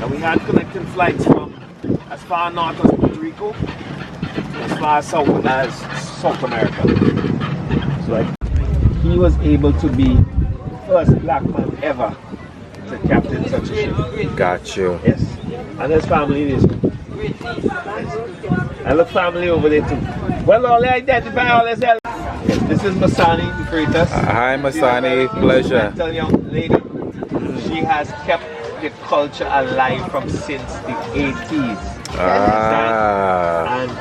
And we had connecting flights from as far north as Puerto Rico, as far south as South America. So he was able to be the first black man ever to captain such a ship. Got you. Yes. And his family is. And look, family over there too. Well, all they identify all themselves. Yes, this is Masani, the freighter. Hi, Masani. Pleasure. Little young lady. She has kept the culture alive from since the 80s. And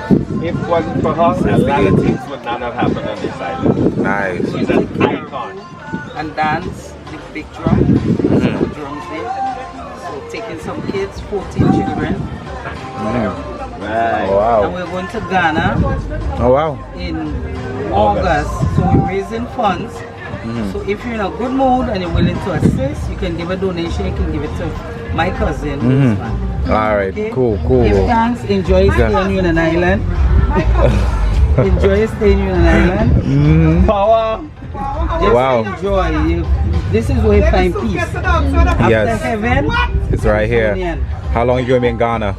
if it wasn't for her, a lot of things would not have happened on this island. Nice. She's an icon. And dance, the big drum. So drums there. So taking some kids, 14 children. Right. Oh, wow. And we're going to Ghana. Oh, wow. In August. So we're raising funds. So if you're in a good mood and you're willing to assist, you can give a donation. You can give it to my cousin. All right. Okay? Cool. Give thanks. Enjoy staying on Union Island. Enjoy staying on Union Island. Power. Just enjoy. This is where you find peace. After heaven, it's right here. How long are you going to be in Ghana?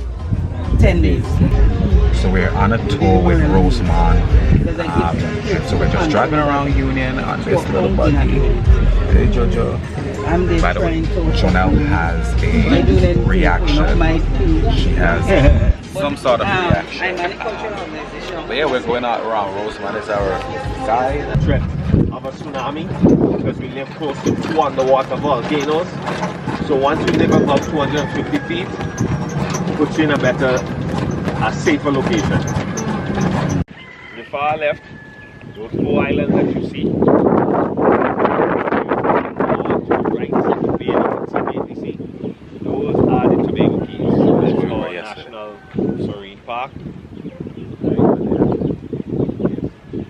10 days. So we're on a tour with Rosamond. So we're just driving around Union on this little buggy. Hey Jojo. By the way, Jonelle has a reaction. She has some sort of reaction. But yeah, we're going out around Rosamond. It's our guide. Threat of a tsunami because we live close to two underwater volcanoes. So once you live above 250 feet, it puts you in a safer location. The far left, those four islands that you see. Right, those are the Tobago Cays. That's our National Marine Park.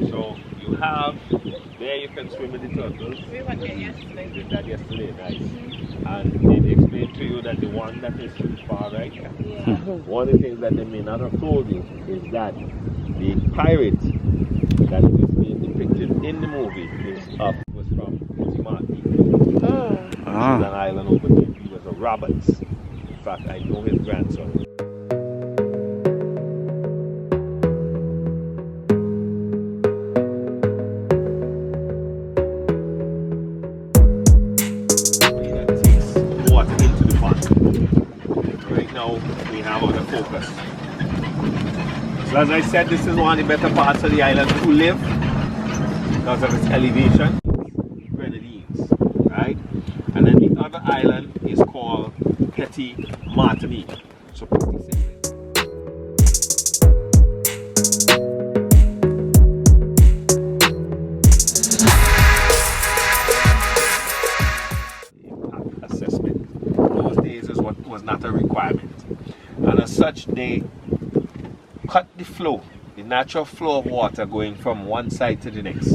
So you have there you can swim with the turtles. We went there yesterday. We did that yesterday, nice. And they explained to you that the one that is far right, one of the things that they may not have told you is that the pirate that is being depicted in the movie was from Martinique. Which is an island over there. He was a Roberts. In fact, I know his grandson. So as I said, this is one of the better parts of the island to live because of its elevation. Grenadines, right? And then the other island is called Petit Martinique. So impact assessment. Those days is what was not a requirement. And as such, they cut the flow, the natural flow of water going from one side to the next.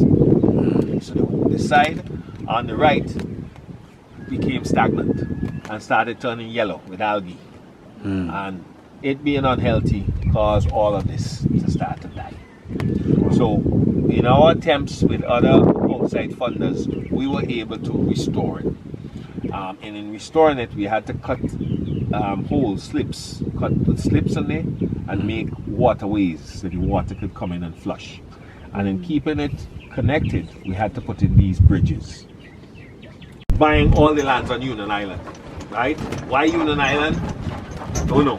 So the side on the right became stagnant and started turning yellow with algae. And it being unhealthy caused all of this to start to die. So in our attempts with other outside funders, we were able to restore it. And in restoring it, we had to cut holes, put slips in there and make waterways so the water could come in and flush. And in keeping it connected, we had to put in these bridges. Buying all the lands on Union Island, right? Why Union Island? Don't know.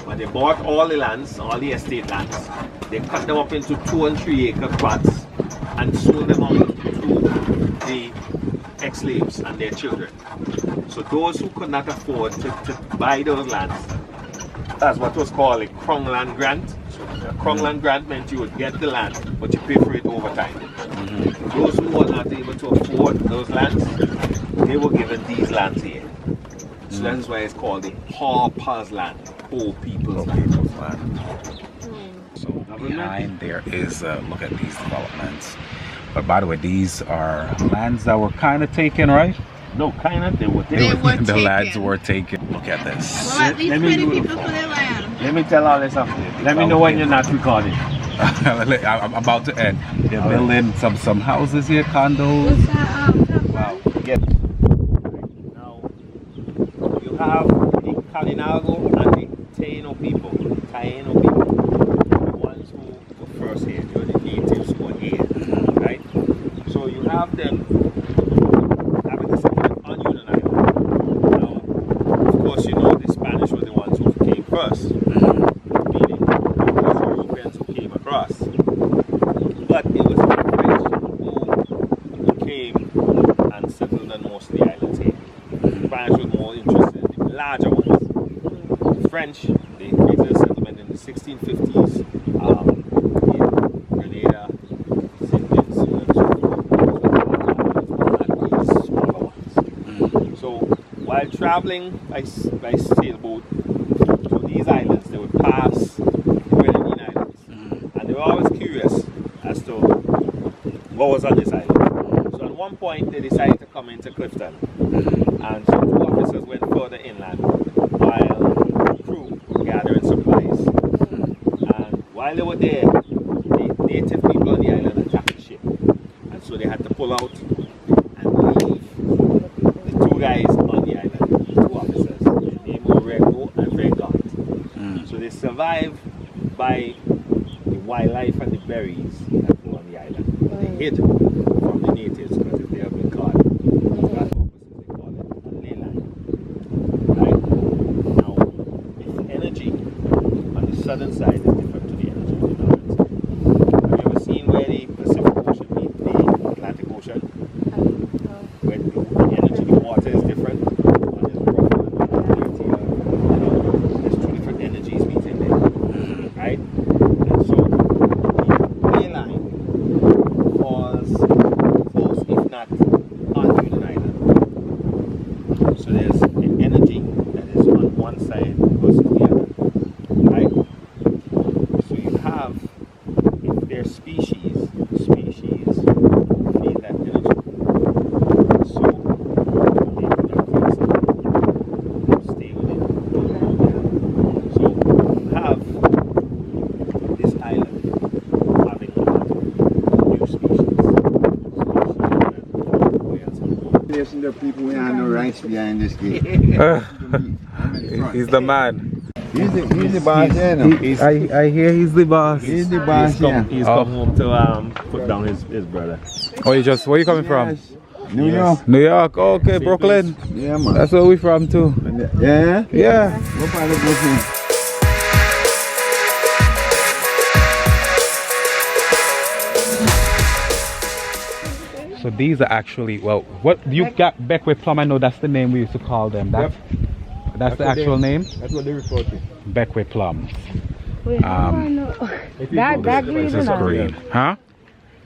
When they bought all the lands, all the estate lands, they cut them up into 2 and 3 acre plots and sold them out to the ex-slaves and their children. So those who could not afford to buy those lands, that's what was called a Crown Land Grant. So a Crown Land Grant meant you would get the land, but you pay for it over time. Those who were not able to afford those lands, they were given these lands here. So that's why it's called the pauper's land, poor people's land. So behind there is, look at these developments. But by the way, these are lands that were kind of taken, right? No, kind of, they were the lads were taken. Look at this. Well, at least 20 people for their land. Let me tell all this stuff. Let me know when you're not recording. I'm about to end. They're building some houses here, condos. What's that? Wow. Yes. Now, you have the Kalinago and the Taino people, the ones who were first here, they were the natives who were here, right? So you have them having a settlement on Union Island. Now, of course, you know the Spanish were the ones who came first, meaning the Europeans who came across. But it was the French who came and settled on most of the islands here. The Spanish were more interested in the larger ones. The French, they created a settlement in the 1650s in Grenada, St. Vincent, and so forth. So while traveling by sailboat to these islands, they would pass the Grenadine Islands. And they were always curious as to what was on this island. So at one point they decided to come into Clifton. And so two officers went further inland while the crew were gathering supplies. And while they were there, the native people on the island attacked the ship. And so they had to pull out and leave the two guys on the island, the two officers. Their name were Rego and Regot. So they survived by the wildlife and the berries that grew on the island. But they hid from the natives because if they have been caught, southern side is different to the energy of the northern side. Have you ever seen where the Pacific Ocean meets the Atlantic Ocean? Where the energy of the water is different. One is rougher and one is dirtier. There's two different energies meeting there. Right? And so the mainland was close, if not on Union Island. So there's an energy that is on one side versus the other. Right? If their species feel that energy, so they do not stay with it. So you have this island having a lot of new species. Listen to people who have no rights behind this gate. He's the man. He's the boss, yeah, no? I hear he's the boss. He's the boss, yeah. He's come home to put down his brother. Oh, where are you coming from? New York. New York, okay, Brooklyn. Yeah, man. That's where we from too. Yeah? Yeah. What part of Brooklyn? So these are actually, well, what you got Beckwith plum, I know that's the name we used to call them. That's the actual name? That's what they refer to. Beckwith plums. Wait, how do I know? That green This is green. Huh?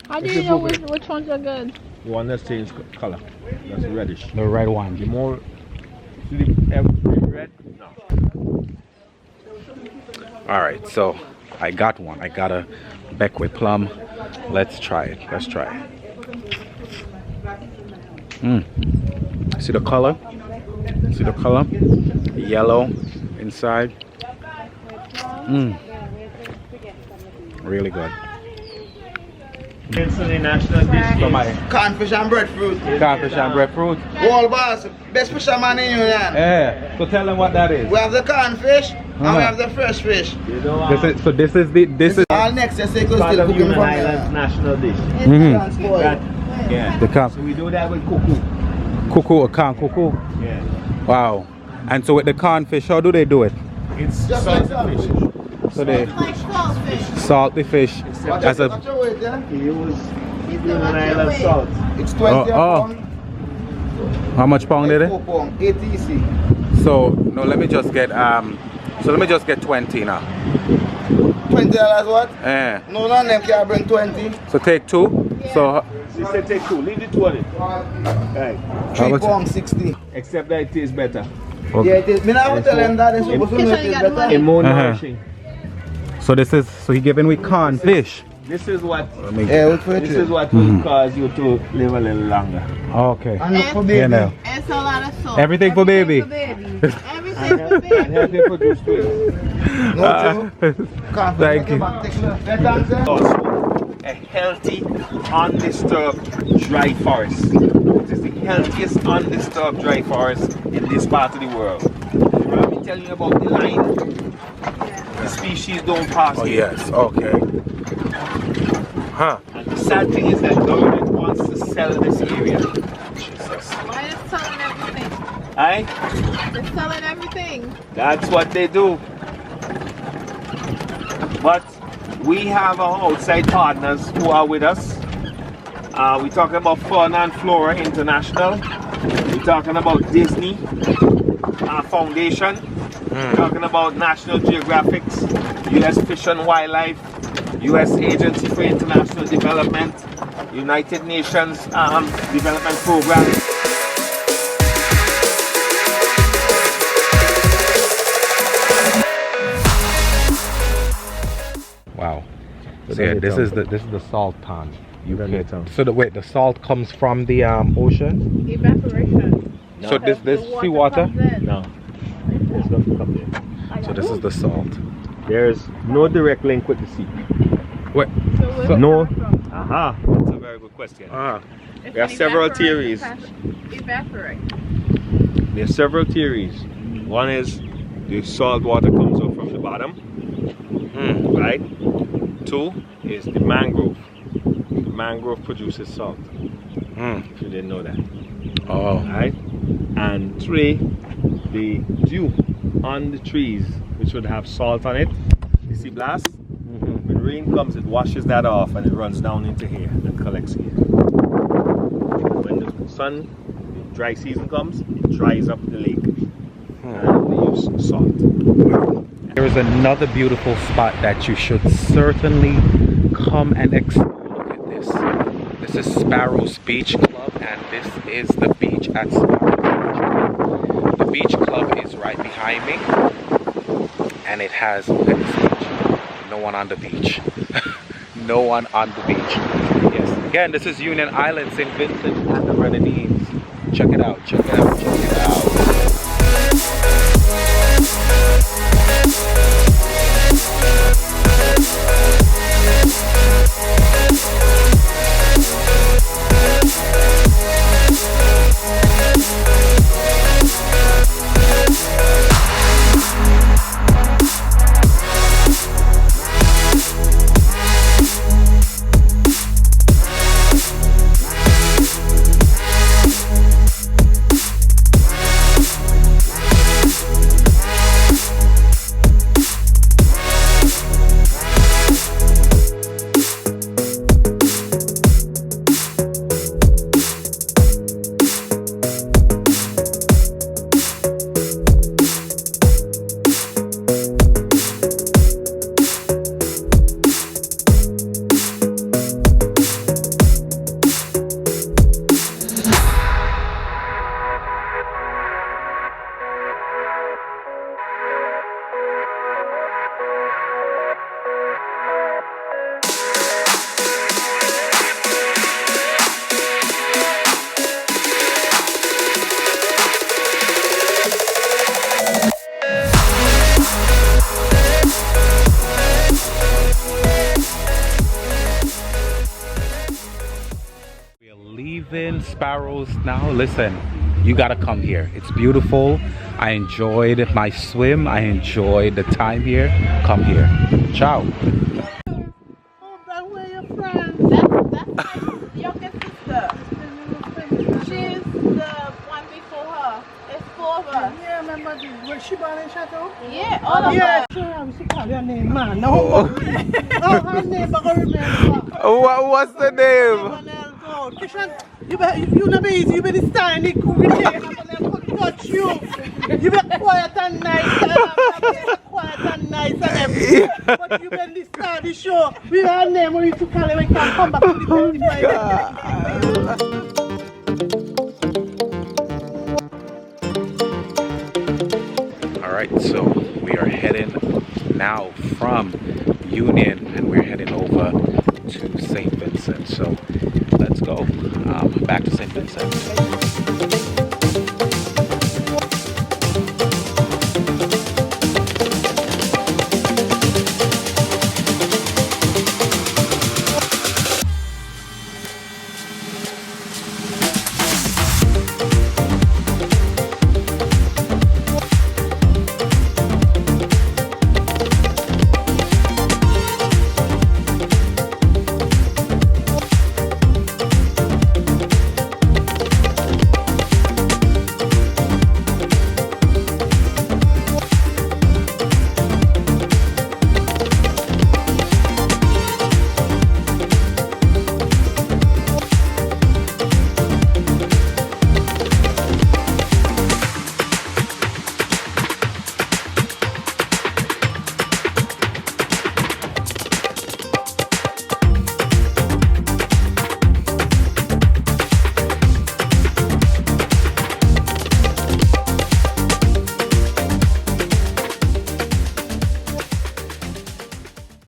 How do you know which ones are good? The one that's changed color. That's reddish. The red one. The more red, no. Alright, so I got one. I got a Beckwith plum. Let's try it. See the color? Yellow inside. Really good. Vincent, the national dish. Cornfish and breadfruit. Cornfish and breadfruit. Wall boss, best fisherman in Union. Yeah. So tell them what that is. We have the cornfish and we have the fresh fish. This is All next year, say, part still of cooking Union from Island's national dish. Yeah. the camp. So we do that with cuckoo. Cuckoo. Yeah. Wow. And so with the cornfish, how do they do it? It's Just salted like fish. So they Like saltfish. salt the fish as a Watch your weight, yeah? He used Union Island salt. It's 20 a Oh. pound. how much pound is it? 4 pound, ATC. So no, let me just get 20 now. $20 what? Yeah. No, none of them can bring 20. So take two. So They said take two. Leave the two on it. Right. 3 much? pound 60. Except that it tastes better. Yeah, it is. Me not tell them that it's supposed to make it better. It's more Uh-huh. nourishing. so he giving me cornfish. This is what Yeah, wait for it. this is what will cause you to live a little longer. Okay. And look for Yeah, baby. now. It's a lot of salt. Everything for baby. Everything for And baby. help you produce twins. No, Joe. Can't Thank you. Also, a healthy, undisturbed dry forest. It is the healthiest undisturbed dry forest in this part of the world. Let me telling you about the line. The species don't pass. Oh, here. yes. Okay. Huh. And the sad thing is that government wants to sell this area. Jesus. Why is selling everything? Aye? They're selling everything. That's what they do. But we have our outside partners who are with us. We're talking about Fauna and Flora International. We're talking about Disney Foundation. We're talking about National Geographic's U.S. Fish and Wildlife, U.S. Agency for International Development, United Nations Development Program. Wow. So yeah, this is the salt pond. So the salt comes from the ocean. Evaporation. No. So this seawater. No, it's not come there. So this is the salt. There's no direct link with the sea. Wait. So No. Aha, that's a very good question. If There are it several evaporates, theories. Evaporate. There are several theories. One is the salt water comes up from the bottom, right? Two is the mangrove. The mangrove produces salt. If you didn't know that. Oh. Right? And three, the dew on the trees, which would have salt on it. You see blast? When rain comes, it washes that off and it runs down into here and collects here. When the sun, the dry season comes, it dries up the lake. And they use salt. There is another beautiful spot that you should certainly come and explore. Look at this. This is Sparrow's Beach Club, and this is the beach at Sparrow Beach. The beach club is right behind me, and it has, look at this beach. No one on the beach. No one on the beach. Yes. Again, this is Union Island, St. Vincent and the Grenadines. Check it out. Check it out. Check it out. Sparrows now. Listen, you gotta come here. It's beautiful. I enjoyed my swim. I enjoyed the time here. Come here. Ciao. Oh, that way your friend. That's my youngest sister. She's the one before her. It's four of us. Yeah, remember the, was she born in Chateau? Yeah, all of Yeah, us. sure, she called your name, man. No, oh, her name, I can remember. What's the name? You know be easy, you be the stand, the cool, touch you. You be quiet and nice, quiet and nice and everything. But you be the star, the show. We have a name when we to call it, we can come back to the 25. Alright, so we are heading now from Union and we're heading over to St. Vincent. So let's go back to St. Vincent.